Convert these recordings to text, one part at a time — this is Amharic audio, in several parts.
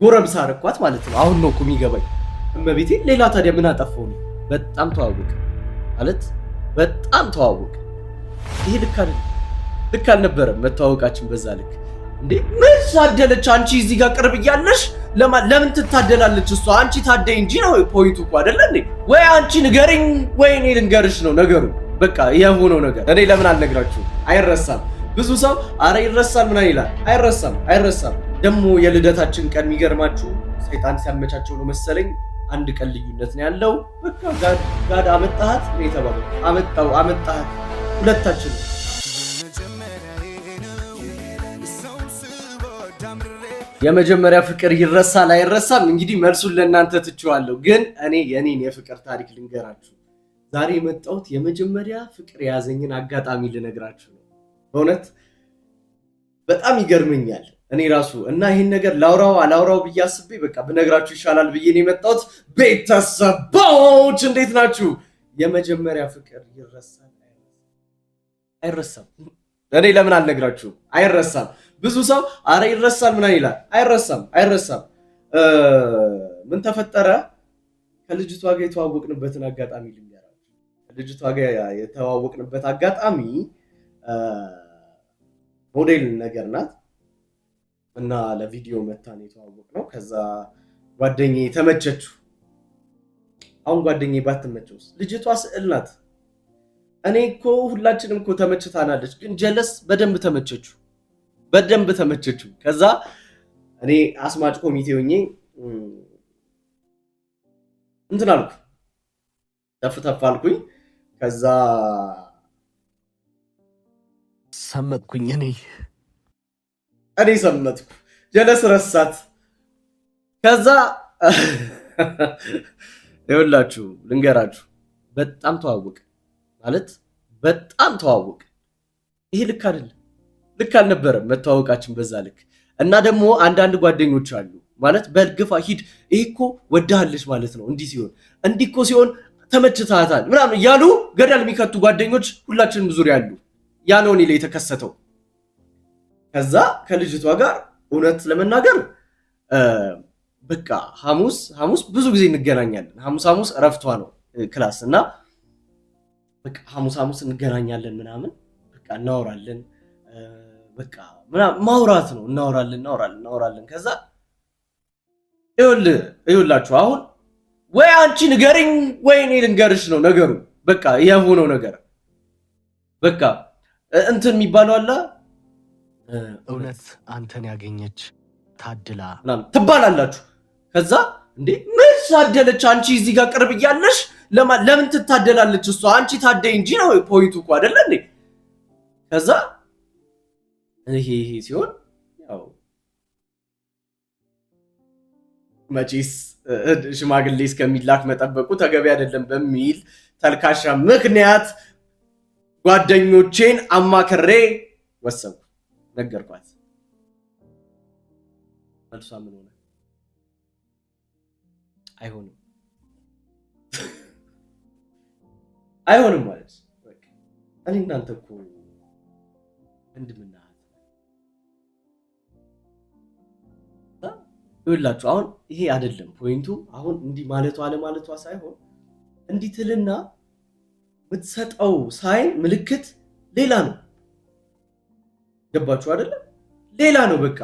ጎረምሳ አረኳት ማለት ነው። አሁን ነው እኮ የሚገባኝ እመቤቴ። ሌላ ታዲያ ምን አጠፋው ነው? በጣም ተዋወቅ ማለት በጣም ተዋወቅ። ይሄ ልክ አልነበረም መተዋወቃችን በዛ ልክ እንዴ። ምን ታደለች አንቺ እዚህ ጋር ቅርብ እያለሽ ለምን ትታደላለች እሷ? አንቺ ታደይ እንጂ ነው ፖይንቱ እኮ አይደለ እንዴ? ወይ አንቺ ንገሪኝ ወይ እኔ ልንገርሽ ነው ነገሩ። በቃ የሆነው ነገር እኔ ለምን አልነግራችሁም? አይረሳም። ብዙ ሰው አረ ይረሳል ምናምን ይላል። አይረሳም። ደግሞ የልደታችን ቀን የሚገርማችሁ ሰይጣን ሲያመቻቸው ነው መሰለኝ አንድ ቀን ልዩነት ነው ያለው። በቃ ጋድ አመጣሃት ነው የተባለው። አመጣሃት ሁለታችን። የመጀመሪያ ፍቅር ይረሳል አይረሳም? እንግዲህ መልሱን ለእናንተ ትቼዋለሁ። ግን እኔ የኔን የፍቅር ታሪክ ልንገራችሁ። ዛሬ የመጣሁት የመጀመሪያ ፍቅር የያዘኝን አጋጣሚ ልነግራችሁ ነው። በእውነት በጣም ይገርመኛል እኔ ራሱ እና ይህን ነገር ላውራው ብዬ አስቤ በቃ ብነግራችሁ ይሻላል ብዬ ነው የመጣሁት። ቤተሰቦች እንዴት ናችሁ? የመጀመሪያ ፍቅር ይረሳል አይረሳም? እኔ ለምን አልነግራችሁም? አይረሳም። ብዙ ሰው አረ ይረሳል ምናምን ይላል። አይረሳም። ምን ተፈጠረ? ከልጅቷ ጋር የተዋወቅንበትን አጋጣሚ ልንገራችሁ። ከልጅቷ ጋር የተዋወቅንበት አጋጣሚ ሞዴል ነገር ናት እና ለቪዲዮ መታን የተዋወቅነው። ከዛ ጓደኛዬ ተመቸችው። አሁን ጓደኛዬ ባትመቸውስ? ልጅቷ ስዕል ናት። እኔ እኮ ሁላችንም እኮ ተመችታናለች፣ ግን ጀለስ በደንብ ተመቸችው። ከዛ እኔ አስማጭ ኮሚቴ ሆኜ እንትን አልኩ፣ ተፍ አልኩኝ። ከዛ ሰመጥኩኝ። እኔ ሰመጥኩ፣ ጀለስ ረሳት። ከዛ ይኸውላችሁ ልንገራችሁ፣ በጣም ተዋወቅ ማለት በጣም ተዋወቅ። ይሄ ልክ አልነበረም መተዋወቃችን በዛ ልክ። እና ደግሞ አንዳንድ ጓደኞች አሉ ማለት በልግፋ ሂድ፣ ይሄ እኮ ወዳሃለች ማለት ነው፣ እንዲህ እኮ ሲሆን ተመችታታል ምናምን እያሉ ገደል የሚከቱ ጓደኞች ሁላችንም ዙሪያ አሉ። ያ ነው እኔ ላይ የተከሰተው። ከዛ ከልጅቷ ጋር እውነት ለመናገር በቃ ሐሙስ ብዙ ጊዜ እንገናኛለን። ሐሙስ እረፍቷ ነው ክላስ እና በቃ ሐሙስ እንገናኛለን ምናምን በቃ እናወራለን። በቃ ማውራት ነው፣ እናወራለን። ከዛ ይኸውላችሁ አሁን ወይ አንቺ ንገሪኝ ወይ እኔ ልንገርሽ ነው ነገሩ። በቃ የሆነው ነገር በቃ እንትን የሚባለው አለ እውነት አንተን ያገኘች ታድላ ትባላላችሁ። ከዛ እንዴ ምን ታደለች አንቺ እዚህ ጋር ቅርብ እያለሽ ለምን ትታደላለች እሷ? አንቺ ታደይ እንጂ ነው ፖይንቱ እኮ አይደለ እንዴ? ከዛ ይሄ ሲሆን ያው መቼስ ሽማግሌ እስከሚላክ መጠበቁ ተገቢ አይደለም በሚል ተልካሻ ምክንያት ጓደኞቼን አማክሬ ወሰንኩ፣ ነገርኳት። መልሷ ምን ሆነ? አይሆንም ማለት በቃ እኔ እናንተ እኮ እንድምናት ይኸውላችሁ። አሁን ይሄ አይደለም ፖይንቱ። አሁን እንዲህ ማለቷ አለማለቷ ሳይሆን እንዲህ ትልና የምትሰጠው ሳይን ምልክት ሌላ ነው። ገባችሁ አይደለም? ሌላ ነው። በቃ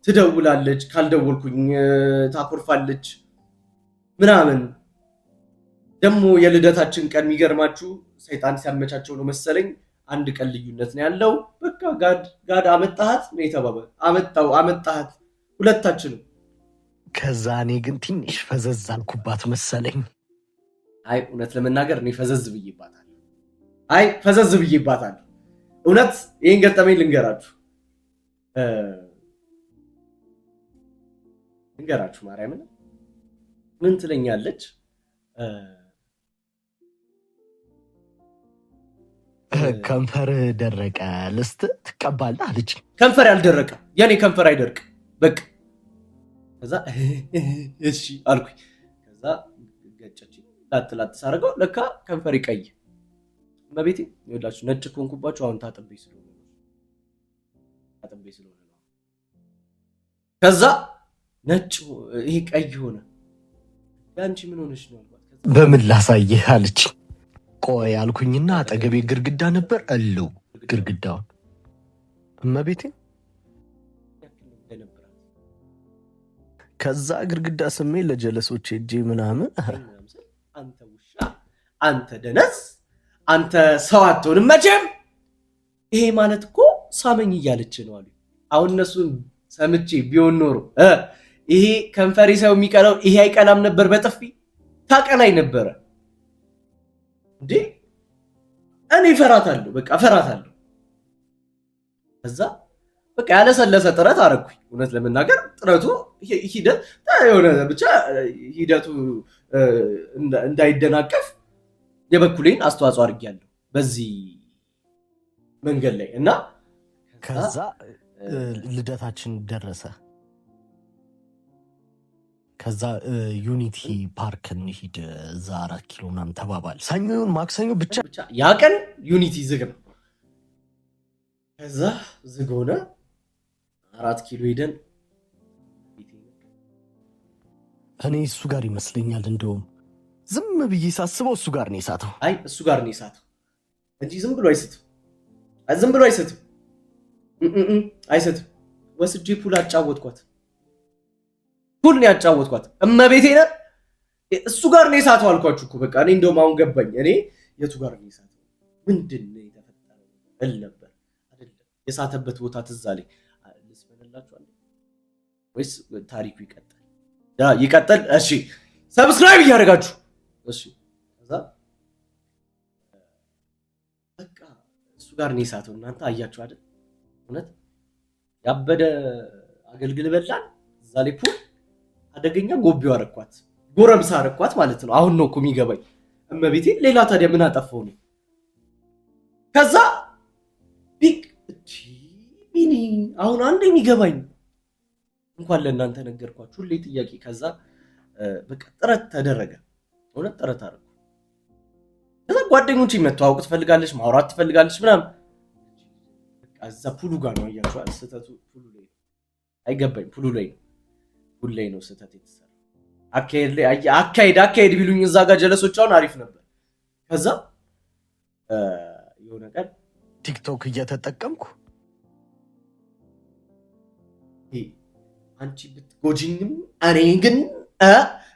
ትደውላለች፣ ካልደወልኩኝ ታኮርፋለች ምናምን። ደግሞ የልደታችን ቀን የሚገርማችሁ ሰይጣን ሲያመቻቸው ነው መሰለኝ አንድ ቀን ልዩነት ነው ያለው። በቃ ጋድ አመጣሃት ነው የተባባል። አመጣሃት ሁለታችንም። ከዛ እኔ ግን ትንሽ ፈዘዝ አልኩባት መሰለኝ። አይ እውነት ለመናገር እኔ ፈዘዝ ብዬባታል። እውነት ይህን ገጠመኝ ልንገራችሁ ማርያምን። ምን ትለኛለች? ከንፈር ደረቀ ልስት ትቀባለህ አለች። ከንፈር ያልደረቀ የኔ ከንፈር አይደርቅ በቃ። ከዛ እሺ አልኩኝ። ከዛ ገጨች ላጥ ሳረገው ለካ ከንፈር ይቀይ። በቤቴ ይኸውላችሁ ነጭ ኮንኩባችሁ። አሁን ታጥቤ ስለሆነ ነው። ከዛ ነጭ ይሄ ቀይ ሆነ። ያንቺ ምን ሆነሽ ነው አልኳት። በምን ላሳየህ አለች። ቆይ አልኩኝና አጠገቤ ግድግዳ ነበር አለው ግድግዳውን እመቤቴ። ከዛ ግድግዳ ስሜ ለጀለሶች እጄ ምናምን አንተ ውሻ፣ አንተ ደነዝ፣ አንተ ሰው አትሆንም መቼም። ይሄ ማለት እኮ ሳመኝ እያለች ነው አሉ። አሁን እነሱን ሰምቼ ቢሆን ኖሮ ይሄ ከንፈሪ ሰው የሚቀላው ይሄ አይቀላም ነበር፣ በጥፊ ታቀላይ ነበረ እንዴ። እኔ እፈራታለሁ፣ በቃ እፈራታለሁ። ከዛ በቃ ያለሰለሰ ጥረት አረኩኝ። እውነት ለመናገር ጥረቱ ሂደት የሆነ ብቻ ሂደቱ እንዳይደናቀፍ የበኩሌን አስተዋጽኦ አድርጌያለሁ በዚህ መንገድ ላይ እና ከዛ ልደታችን ደረሰ። ከዛ ዩኒቲ ፓርክ እንሂድ እዛ 4 ኪሎ ምናምን ተባባል። ሰኞ ይሁን ማክሰኞ ብቻ ያ ቀን ዩኒቲ ዝግ ነው። ከዛ ዝግ ሆነ። 4 ኪሎ ሄደን እኔ እሱ ጋር ይመስለኛል እንደውም ዝም ብዬ ሳስበው እሱ ጋር ነው የሳተው። አይ እሱ ጋር ነው የሳተው እንጂ ዝም ብሎ አይስትም፣ ዝም ብሎ አይስትም፣ አይስትም። ወስጄ ፑል አጫወትኳት፣ ፑል ነው ያጫወትኳት። እመቤቴ ነ እሱ ጋር ነው የሳተው አልኳችሁ እኮ። በቃ እኔ እንደውም አሁን ገባኝ። እኔ የቱ ጋር ነው የሳተው ምንድን ነው የተፈጠረው እል ነበር አይደለም። የሳተበት ቦታ ትዝ አለኝ። ልስበላችኋለሁ ወይስ ታሪኩ ይቀጥል? ይቀጥል። እሺ ሰብስክራይብ እያደረጋችሁ እሺ። ከዛ በቃ እሱ ጋር ነው የሳተው። እናንተ አያችሁ አይደል? እውነት ያበደ አገልግል በላን። እዛ ላይ ፑል አደገኛ ጎቢው አረኳት፣ ጎረምሳ አረኳት ማለት ነው። አሁን ነው እኮ የሚገባኝ እመቤቴ። ሌላ ታዲያ ምን አጠፋው ነው? ከዛ ቢክ ቢኒ አሁን አንድ የሚገባኝ እንኳን ለእናንተ ነገርኳችሁ ሁሌ ጥያቄ። ከዛ በቃ ጥረት ተደረገ፣ እውነት ጥረት አደረጉ። ከዛ ጓደኞቼ መተዋወቅ ትፈልጋለች፣ ማውራት ትፈልጋለች ምናምን። በቃ እዛ ፑሉ ጋር ነው አያችኋል። ስህተቱ ፑሉ ላይ ነው። አይገባኝ ፑሉ ላይ ነው፣ ፑሉ ላይ ነው ስህተት የተሰራ። አካሄድ ላይ አካሄድ ቢሉኝ እዛ ጋር ጀለሶቻውን አሪፍ ነበር። ከዛ የሆነ ቀን ቲክቶክ እየተጠቀምኩ አንቺ ብትጎጂኝም እኔ ግን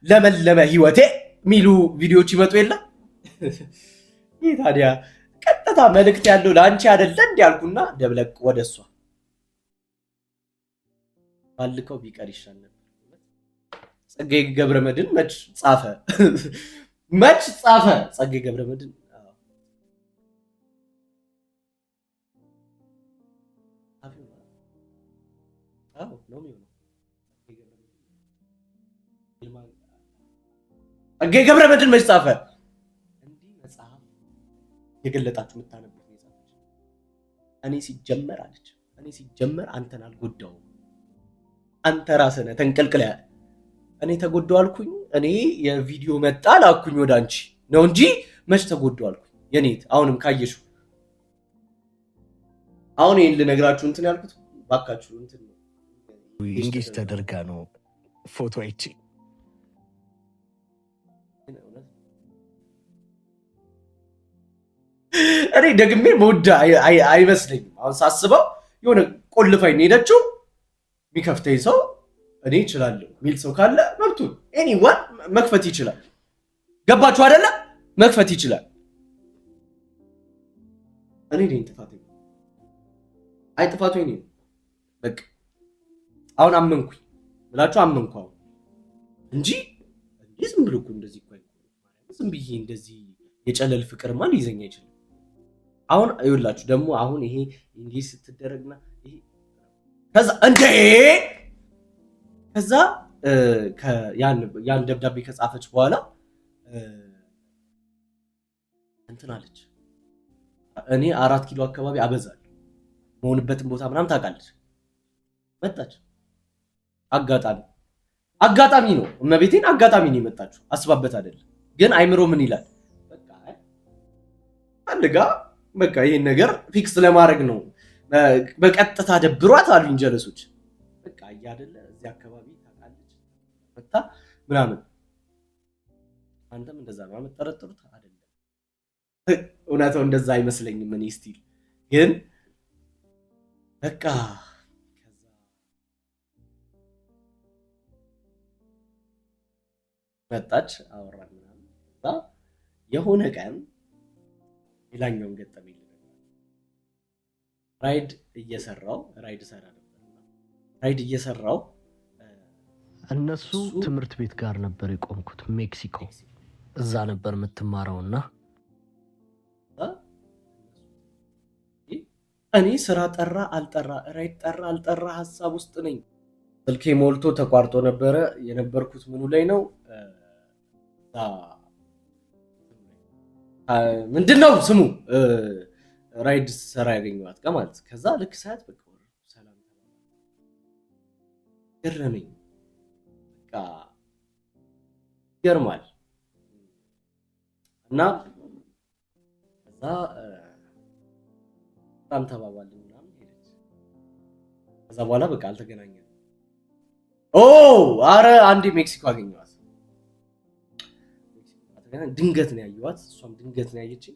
ለመለመ ህይወቴ የሚሉ ቪዲዮዎች ይመጡ የለ። ይህ ታዲያ ቀጥታ መልእክት ያለው ለአንቺ አይደለ እንዲያልኩና ደብለቅ ወደ እሷ ባልከው ቢቀር ይሻል ነበር። ጸጋዬ ገብረመድህን መች ጻፈ ጸጋዬ ገብረመድህን ጸጋዬ ገብረመድህን መች ጻፈ? እንዲህ መጽሐፍ የገለጣችሁ የምታነቡት ነው የጻፈች። እኔ ሲጀመር አለች፣ እኔ ሲጀመር አንተን አልጎዳውም፣ አንተ ራስህ ነህ ተንቀልቅለህ። እኔ ተጎዳው አልኩኝ? እኔ የቪዲዮ መጣ ላኩኝ ወደ አንቺ ነው እንጂ መች ተጎዳው አልኩኝ? የኔት አሁንም ካየሽው አሁን ይሄን ልነግራችሁ እንትን ያልኩት ባካችሁ እንትን ነው እንግዲህ ተደርጋ ነው ፎቶ አይቼ እኔ ደግሜ መውዳ አይመስለኝም። አሁን ሳስበው የሆነ ቆልፋኝ ነው ሄደችው። የሚከፍተኝ ሰው እኔ እችላለሁ የሚል ሰው ካለ መብቱን ኤኒዋን መክፈት ይችላል። ገባችሁ አይደለ? መክፈት ይችላል። እኔ ነኝ ጥፋተኛ። አይ ጥፋቱ እኔ ነው። በቃ አሁን አመንኩኝ ብላችሁ አመንኩ አሁን እንጂ ዝም ብሎ እኮ እንደዚህ እኮ ዝም ብዬ እንደዚህ የጨለል ፍቅርማ ሊይዘኝ አይችልም። አሁን አይውላችሁ ደግሞ አሁን ይሄ እንግሊዝ ስትደረግና ይሄ ከዛ ያን ደብዳቤ ከጻፈች በኋላ እንትን አለች። እኔ 4 ኪሎ አካባቢ አበዛለሁ መሆንበትን ቦታ ምናምን ታውቃለች። መጣች። አጋጣሚ ነው እመቤቴን፣ አጋጣሚ ነው የመጣችው። አስባበት አይደለም። ግን አይምሮ ምን ይላል? በቃ ፈልጋ በቃ ይሄን ነገር ፊክስ ለማድረግ ነው። በቀጥታ ደብሯት አሉኝ ጀለሶች። በቃ ታየ አይደለ እዚህ አካባቢ ታውቃለች መታ ምናምን አንተም እንደዛ ነው የምትጠረጥሩት አይደለም እውነታው እንደዛ አይመስለኝም እኔ ስቲል ግን በቃ ከዛ መጣች አወራን ምናምን ከዛ የሆነ ቀን ሌላኛውን ገጠመኝ ራይድ እየሰራው ራይድ ሰራ ነበርና ራይድ እየሰራው እነሱ ትምህርት ቤት ጋር ነበር የቆምኩት ሜክሲኮ እዛ ነበር የምትማረውና እኔ ስራ ጠራ አልጠራ ራይድ ጠራ አልጠራ ሀሳብ ውስጥ ነኝ ስልኬ ሞልቶ ተቋርጦ ነበረ የነበርኩት ምኑ ላይ ነው ምንድነው ስሙ ራይድ ሰራ ያገኘዋት ማለት ከዛ ልክ ሰዓት በቃ ሰላም ገረመኝ በቃ ይገርማል እና ከዛ በጣም ተባባልን ምናምን ሄደች ከዛ በኋላ በቃ አልተገናኘንም አረ አንዴ ሜክሲኮ አገኘዋት ድንገት ነው ያየዋት እሷም ድንገት ነው ያየችኝ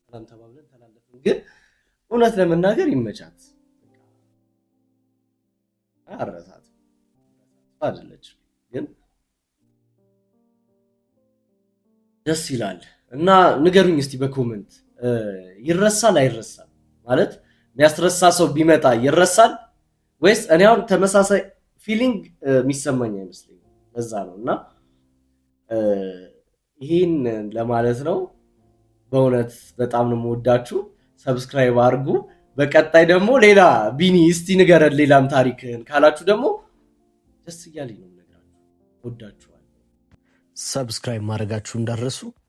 ሰላም ተባብለን ተላለፍን ግን እውነት ለመናገር ይመቻት አረሳት አይደለች ግን ደስ ይላል እና ንገሩኝ እስቲ በኮሜንት ይረሳል አይረሳም ማለት የሚያስረሳ ሰው ቢመጣ ይረሳል ወይስ እኔ አሁን ተመሳሳይ ፊሊንግ የሚሰማኝ አይመስለኝም ለዛ ነው እና ይሄን ለማለት ነው በእውነት በጣም ነው የምወዳችሁ ሰብስክራይብ አድርጉ በቀጣይ ደግሞ ሌላ ቢኒ እስቲ ንገረን ሌላም ታሪክህን ካላችሁ ደግሞ ደስ እያለኝ ነው የምነግራችሁ ወዳችኋለሁ ሰብስክራይብ ማድረጋችሁ እንዳትረሱ